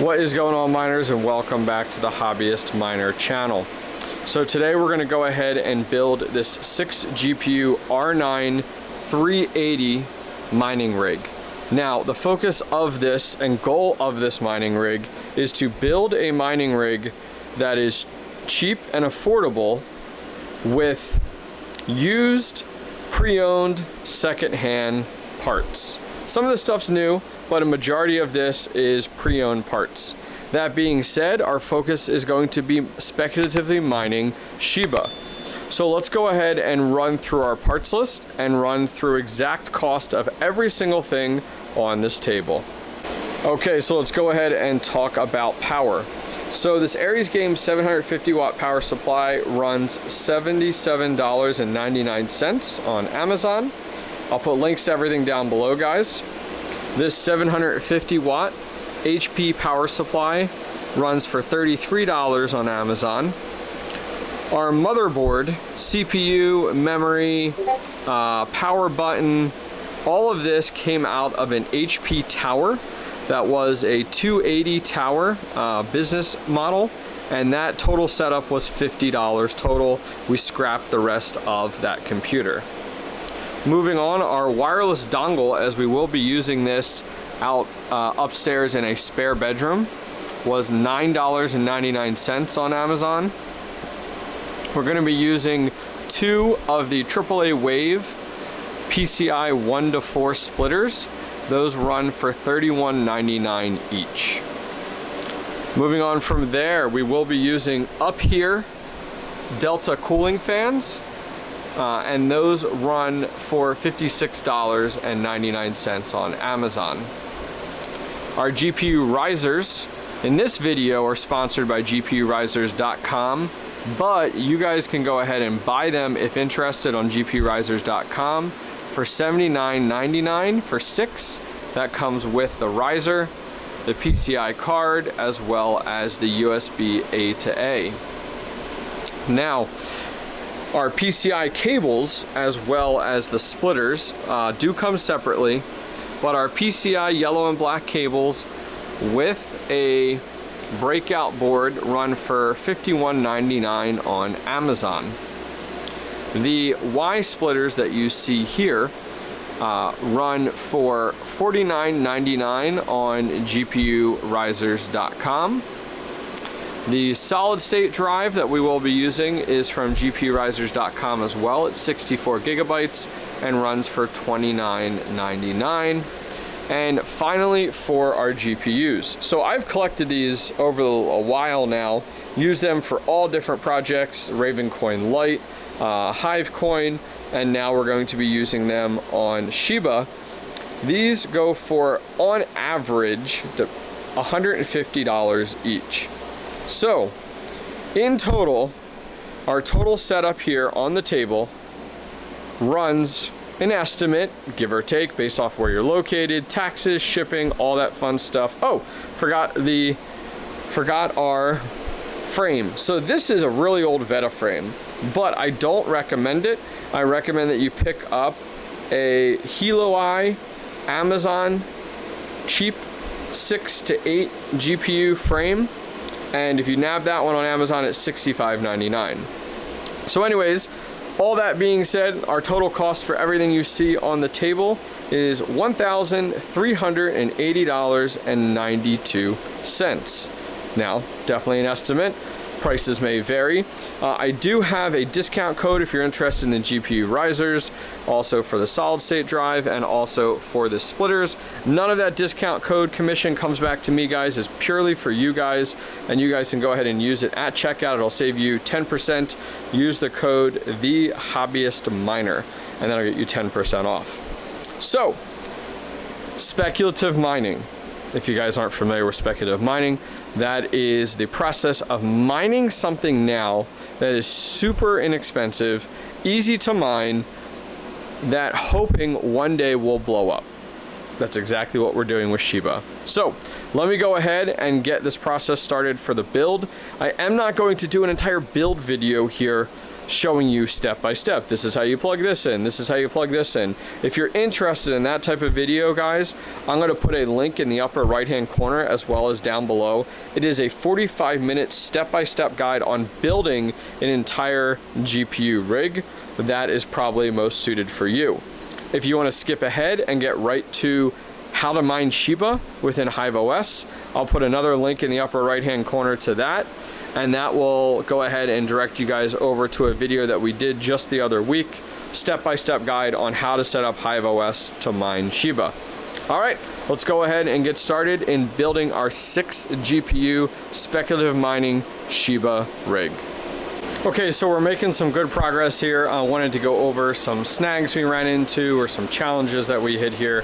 What is going on, miners, and welcome back to the Hobbyist Miner channel. So today we're going to go ahead and build this 6 GPU R9 380 mining rig. Now the focus of this and goal of this mining rig is to build a mining rig that is cheap and affordable with used, pre-owned, second-hand parts. Some of the stuff's new, but a majority of this is pre-owned parts. That being said, our focus is going to be speculatively mining Shiba. So let's go ahead and run through our parts list and run through exact cost of every single thing on this table. Okay, so let's go ahead and talk about power. So this Aries Game 750 watt power supply runs $77.99 on Amazon. I'll put links to everything down below, guys. This 750 watt HP power supply runs for $33 on Amazon. Our motherboard, CPU, memory, power button, all of this came out of an HP tower. That was a 280 tower business model, and that total setup was $50 total. We scrapped the rest of that computer. Moving on, our wireless dongle, as we will be using this out upstairs in a spare bedroom, was $9.99 on Amazon. We're going to be using 2 of the AAAWave PCI 1-to-4 splitters. Those run for $31.99 each. Moving on from there, we will be using up here Delta cooling fans, and those run for $56.99 on Amazon. Our GPURisers in this video are sponsored by GPURisers.com, but you guys can go ahead and buy them if interested on GPURisers.com for $79.99 for 6. That comes with the riser, the PCI card, as well as the USB A to A. Now, our PCI cables, as well as the splitters, do come separately, but our PCI yellow and black cables with a breakout board run for $51.99 on Amazon. The Y splitters that you see here run for $49.99 on GPURisers.com. The solid state drive that we will be using is from GPURisers.com as well. It's 64 gigabytes and runs for $29.99. And finally, for our GPUs. So I've collected these over a while now, used them for all different projects, Ravencoin Lite, Hivecoin, and now we're going to be using them on Shiba. These go for, on average, $150 each. So, in total, our total setup here on the table runs an estimate, give or take, based off where you're located, taxes, shipping, all that fun stuff. Oh, forgot our frame. So this is a really old Veta frame, but I don't recommend it. I recommend that you pick up a HIVEOS Amazon cheap 6 to 8 GPU frame. And if you nab that one on Amazon, it's $65.99. So anyways, all that being said, our total cost for everything you see on the table is $1,380.92. Now, definitely an estimate. Prices may vary. I do have a discount code if you're interested in the GPURisers, also for the solid state drive and also for the splitters. None of that discount code commission comes back to me, guys. It's purely for you guys, and you guys can go ahead and use it at checkout. It'll save you 10%. Use the code TheHobbyistMiner, and that'll get you 10% off. So, speculative mining. If you guys aren't familiar with speculative mining, that is the process of mining something now that is super inexpensive, easy to mine, that hoping one day will blow up. That's exactly what we're doing with Shiba. So let me go ahead and get this process started for the build. I am not going to do an entire build video here showing you step by step. This is how you plug this in. This is how you plug this in. If you're interested in that type of video, guys, I'm going to put a link in the upper right-hand corner as well as down below. It is a 45-minute step-by-step guide on building an entire GPU rig. That is probably most suited for you. If you want to skip ahead and get right to how to mine Shiba within HIVEOS, I'll put another link in the upper right-hand corner to that. And that will go ahead and direct you guys over to a video that we did just the other week, step-by-step guide on how to set up HIVEOS to mine Shiba. All right, let's go ahead and get started in building our 6 GPU speculative mining Shiba rig. Okay, so we're making some good progress here. I wanted to go over some snags we ran into or some challenges that we hit here.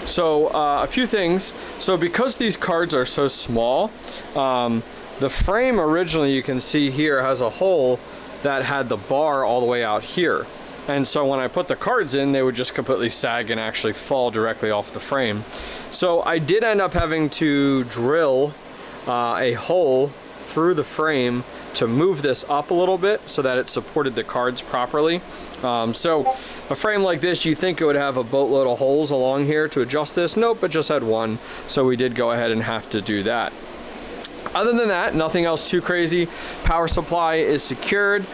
So a few things. So because these cards are so small, the frame originally, you can see here, has a hole that had the bar all the way out here. And so when I put the cards in, they would just completely sag and actually fall directly off the frame. So I did end up having to drill a hole through the frame to move this up a little bit so that it supported the cards properly. So a frame like this, you think it would have a boatload of holes along here to adjust this. Nope, it just had one. So we did go ahead and have to do that. Other than that, nothing else too crazy. Power supply is secured.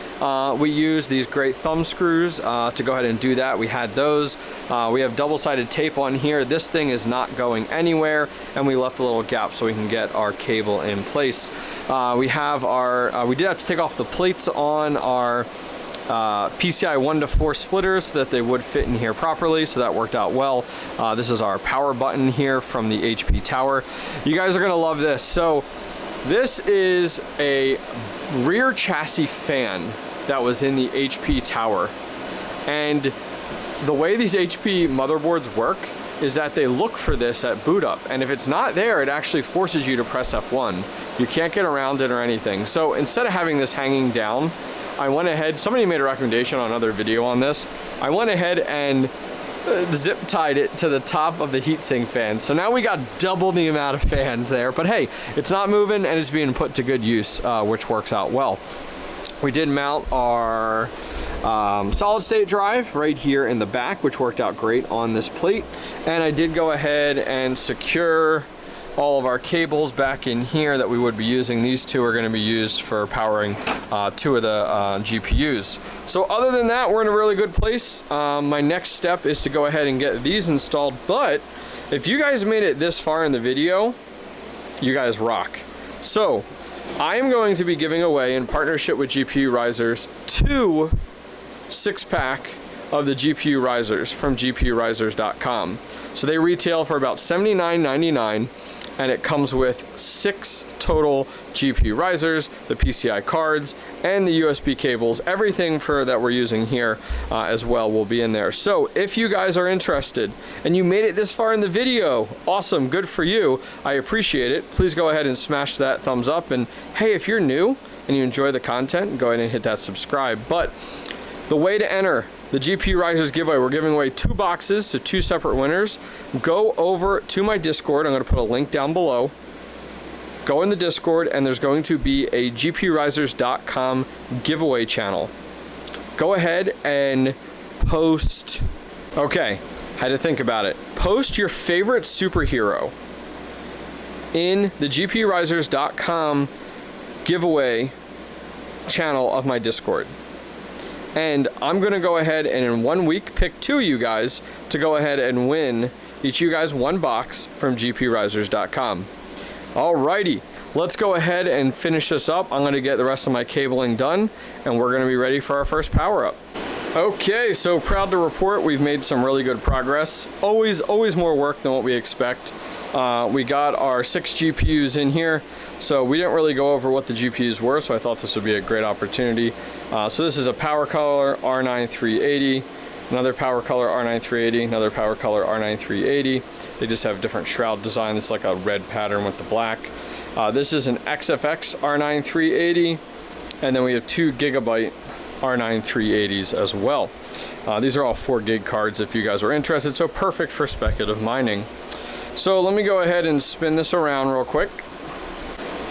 We use these great thumb screws to go ahead and do that. We had those. We have double-sided tape on here. This thing is not going anywhere, and we left a little gap so we can get our cable in place. We have our, we did have to take off the plates on our PCI 1 to 4 splitters so that they would fit in here properly, so that worked out well. This is our power button here from the HP tower. You guys are gonna love this. So this is a rear chassis fan that was in the HP tower. And the way these HP motherboards work is that they look for this at boot up. And if it's not there, it actually forces you to press F1. You can't get around it or anything. So instead of having this hanging down, I went ahead, somebody made a recommendation on another video on this. I went ahead and zip tied it to the top of the heatsink fan. So now we got double the amount of fans there, but hey, it's not moving and it's being put to good use, which works out well. We did mount our solid state drive right here in the back, which worked out great on this plate. And I did go ahead and secure all of our cables back in here that we would be using. These two are going to be used for powering 2 of the GPUs. So other than that, we're in a really good place. My next step is to go ahead and get these installed, but if you guys made it this far in the video, you guys rock. So I am going to be giving away, in partnership with GPURisers, 2 6-pack of the GPURisers from GPURisers.com. So they retail for about $79.99. And it comes with 6 total GPURisers, the PCI cards, and the USB cables. Everything that we're using here as well will be in there. So if you guys are interested and you made it this far in the video, awesome, good for you. I appreciate it. Please go ahead and smash that thumbs up. And hey, if you're new and you enjoy the content, go ahead and hit that subscribe. But the way to enter the GPURisers giveaway, we're giving away 2 boxes to 2 separate winners. Go over to my Discord. I'm going to put a link down below. Go in the Discord, and there's going to be a GPURisers.com giveaway channel. Go ahead and post. Okay, had to think about it. Post your favorite superhero in the GPURisers.com giveaway channel of my Discord. And I'm going to go ahead and in 1 week pick 2 of you guys to go ahead and win each of you guys 1 box from GPURisers.com. Alrighty, let's go ahead and finish this up. I'm going to get the rest of my cabling done and we're going to be ready for our first power up. Okay, so proud to report we've made some really good progress. Always more work than what we expect. We got our 6 GPUs in here, so we didn't really go over what the GPUs were, so I thought this would be a great opportunity. So this is a power color R9380, another power color R9380, another power color R9380. They just have different shroud design. It's like a red pattern with the black. This is an XFX R9380, and then we have 2 gigabyte R9380s as well. These are all 4 gig cards if you guys are interested, so perfect for speculative mining. So let me go ahead and spin this around real quick.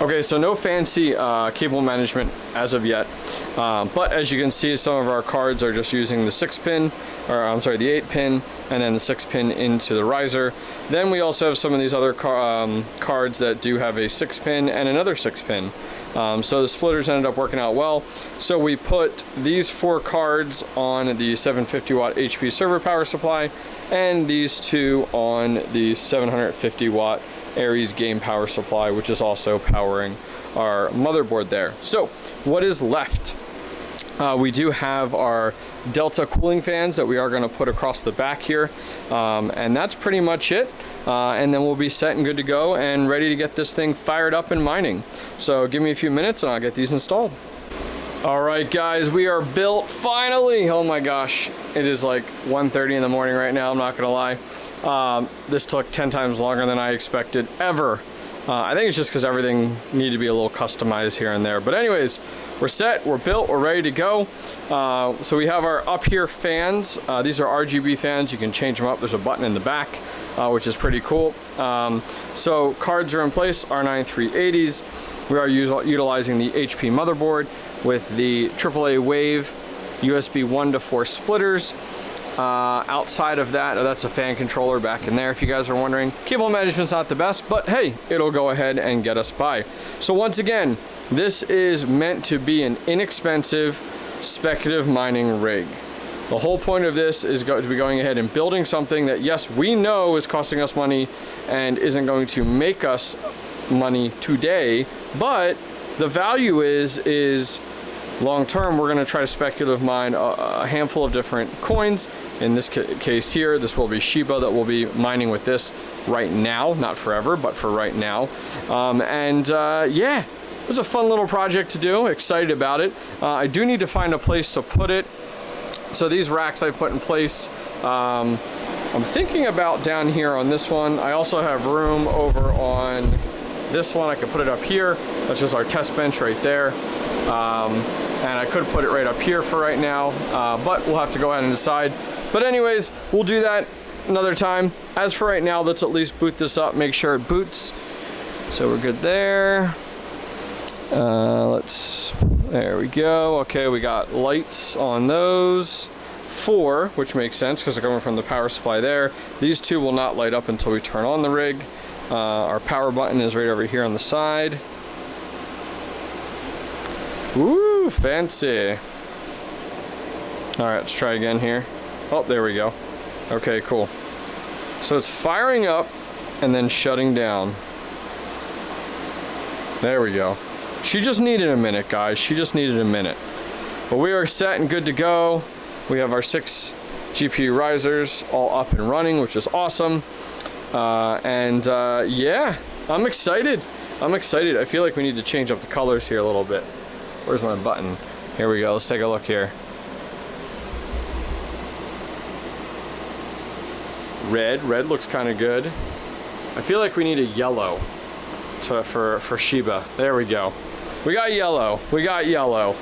Okay, so no fancy cable management as of yet, but as you can see, some of our cards are just using the 6-pin, or I'm sorry, the 8-pin, and then the 6-pin into the riser. Then we also have some of these other cards that do have a 6-pin and another 6-pin. So the splitters ended up working out well. So we put these 4 cards on the 750 watt HP server power supply, and these 2 on the 750 watt Aries game power supply, which is also powering our motherboard there. So what is left? We do have our Delta cooling fans that we are going to put across the back here, and that's pretty much it. And then we'll be set and good to go and ready to get this thing fired up and mining. So give me a few minutes and I'll get these installed. All right, guys, we are built finally. Oh my gosh, it is like 1:30 in the morning right now, I'm not gonna lie. This took 10 times longer than I expected ever. I think it's just because everything needed to be a little customized here and there. But anyways, we're set, we're built, we're ready to go. So we have our up here fans. These are RGB fans. You can change them up. There's a button in the back, which is pretty cool. So cards are in place, R9 380s. We are utilizing the HP motherboard with the AAAWave USB 1 to 4 splitters. Outside of that, that's a fan controller back in there if you guys are wondering. Cable management's not the best, but hey, it'll go ahead and get us by. So once again, this is meant to be an inexpensive speculative mining rig. The whole point of this is to be going ahead and building something that, yes, we know is costing us money and isn't going to make us money today, but the value is long term, we're going to try to speculative mine a handful of different coins. In this case here, this will be Shiba that we'll be mining with this right now, not forever, but for right now. Yeah, it was a fun little project to do. Excited about it. I do need to find a place to put it. So these racks I put in place, I'm thinking about down here on this one. I also have room over on this one. I could put it up here. That's just our test bench right there. And I could put it right up here for right now, but we'll have to go ahead and decide. But anyways, we'll do that another time. As for right now, let's at least boot this up, make sure it boots. So we're good there. There we go. Okay, we got lights on those. 4, which makes sense because they're coming from the power supply there. These 2 will not light up until we turn on the rig. Our power button is right over here on the side. Woo, fancy. All right, let's try again here. Oh, there we go. Okay, cool. So it's firing up and then shutting down. There we go. She just needed a minute, guys. She just needed a minute. But we are set and good to go. We have our 6 GPURisers all up and running, which is awesome. Yeah, I'm excited. I'm excited. I feel like we need to change up the colors here a little bit. Where's my button? Here we go. Let's take a look here. Red looks kind of good. I feel like we need a yellow for Shiba. There we go. We got yellow. We got yellow.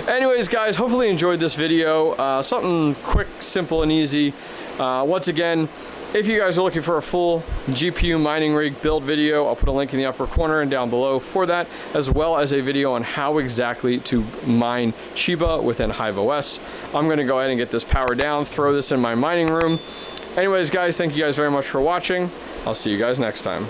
Anyways, guys, hopefully you enjoyed this video. Something quick, simple, and easy. Once again, if you guys are looking for a full GPU mining rig build video, I'll put a link in the upper corner and down below for that, as well as a video on how exactly to mine Shiba within HIVEOS. I'm going to go ahead and get this power down, throw this in my mining room. Anyways, guys, thank you guys very much for watching. I'll see you guys next time.